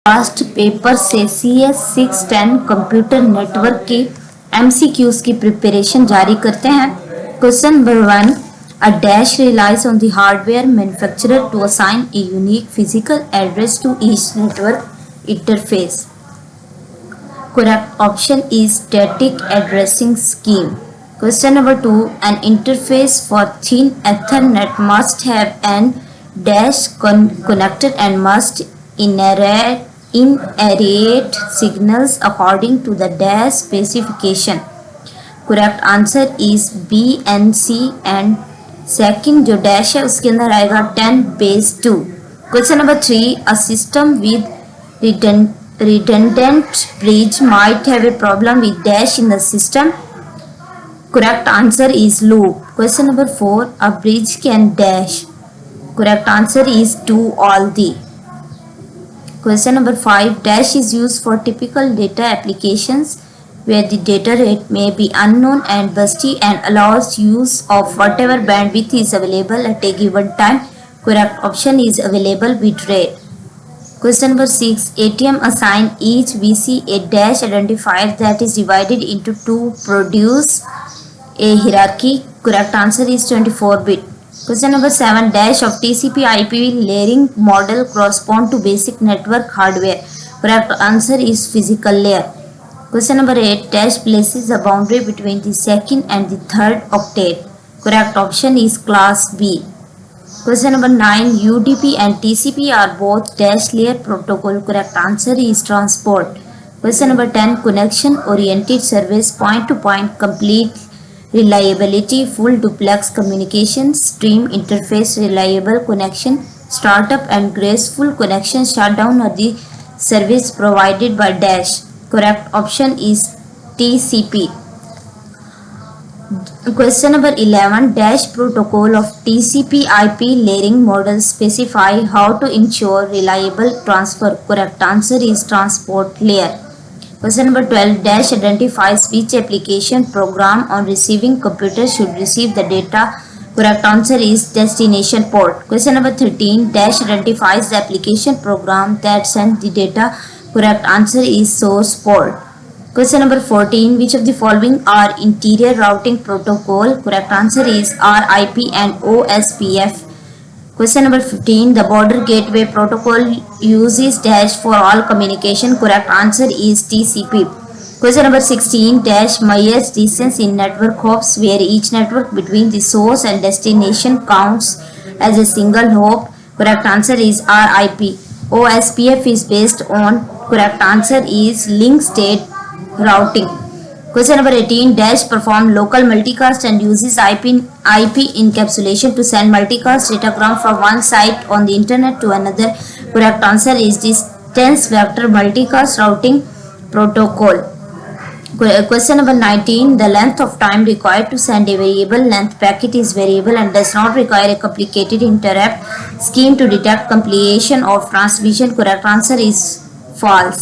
Last paper से CS610 computer network की MCQs की प्रिपरेशन जारी करते हैं। Question number 1, a dash relies on the hardware manufacturer to assign a unique physical address to each network interface. Correct option is static addressing scheme. Question number 2, an interface for thin Ethernet must have an dash connected and must inherit signals according to the dash specification. Correct answer is B and C and second जो dash है उसके अंदर आएगा 10^2. Question number 3, a system with redundant bridge might have a problem with dash in the system. Correct answer is loop. Question number 4, a bridge can dash. Correct answer is do all the. Question number 5, dash is used for typical data applications where the data rate may be unknown and busty and allows use of whatever bandwidth is available at a given time. Correct option is available bit rate. Question number 6, ATM assign each VC a dash identifier that is divided into to produce a hierarchy. Correct answer is 24-bit. Question number 7, dash of TCP/IP layering model correspond to basic network hardware. Correct answer is physical layer. Question number 8, dash places the boundary between the second and the third octet. Correct option is class B. Question number 9, UDP and TCP are both dash layer protocol. Correct answer is transport. Question number 10, connection oriented service point to point complete reliability, full duplex communication, stream interface, reliable connection, startup and graceful connection shutdown are the service provided by dash. Correct option is TCP. Question number 11, dash protocol of TCP/IP layering model specify how to ensure reliable transfer. Correct answer is transport layer. Question number 12, dash identifies which application program on receiving computer should receive the data. Correct answer is destination port. Question number 13, dash identifies the application program that sends the data. Correct answer is source port. Question number 14, which of the following are interior routing protocol? Correct answer is RIP and OSPF. Question number 15, the border gateway protocol uses dash for all communication. Correct answer is TCP. Question number 16, dash measures distance in network hops where each network between the source and destination counts as a single hop. Correct answer is RIP. OSPF is based on. Correct answer is link state routing. Question number 18, dash perform local multicast and uses IP encapsulation to send multicast datagram from one site on the internet to another. Correct answer is distance vector multicast routing protocol. Question number 19, the length of time required to send a variable length packet is variable and does not require a complicated interrupt scheme to detect completion of transmission. Correct answer is false.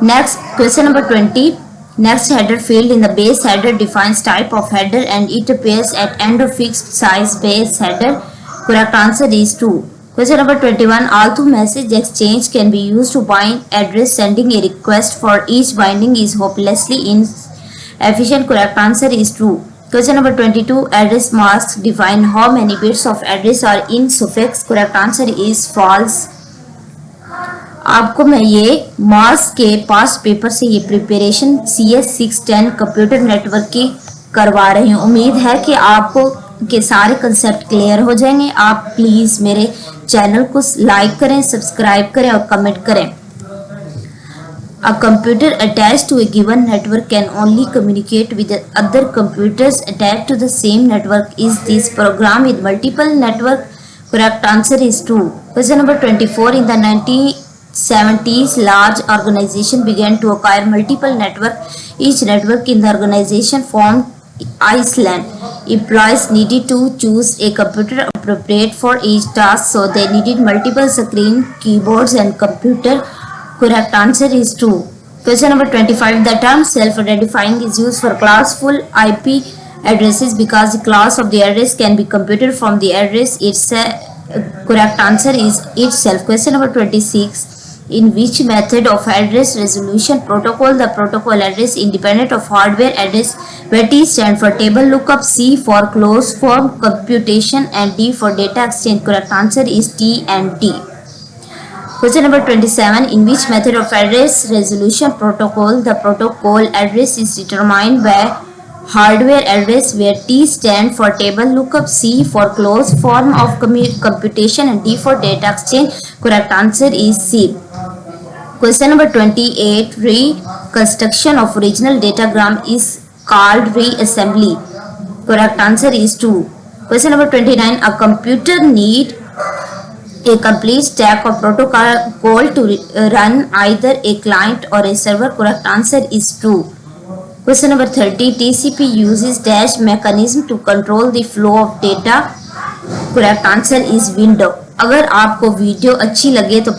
Next, question number 20, next header field in the base header defines type of header and it appears at end of fixed size base header. Correct answer is true. Question number 21, although message exchange can be used to bind address, sending a request for each binding is hopelessly inefficient. Correct answer is true. Question number 22, address masks define how many bits of address are in suffix. Correct answer is false. आपको मैं ये marks के past paper से ये preparation CS610 computer network की करवा रही हूँ। उम्मीद है कि आपको के सारे कंसेप्ट क्लियर हो जाएंगे। आप प्लीज़ मेरे चैनल को लाइक करें, सब्सक्राइब करें और कमेंट करें। A computer attached to a given network can only communicate with the other computers attached to the same network. Is this program with multiple network? Correct answer is true. Question number 24, in the 1970s, large organization began to acquire multiple networks. Each network in the organization formed Iceland. Employees needed to choose a computer appropriate for each task, so they needed multiple screen, keyboards and computer. Correct answer is true. Question number 25, the term self-identifying is used for classful IP addresses because the class of the address can be computed from the address itself. Correct answer is itself. Question number 26, In which method of address resolution protocol the protocol address independent of hardware address, where T stand for table lookup, C for closed form computation, and D for data exchange? Correct answer is T and D. Question number 27. In which method of address resolution protocol the protocol address is determined by hardware address, where T stand for table lookup, C for closed form of computation, and D for data exchange? Correct answer is C. Question number 28. Reconstruction of original datagram is called reassembly. Correct answer is 2. Question number 29. A computer need a complete stack of protocol to run either a client or a server. Correct answer is true. Question number 30. TCP uses dash mechanism to control the flow of data. Correct answer is window. अगर आपको video अच्छी लगे तो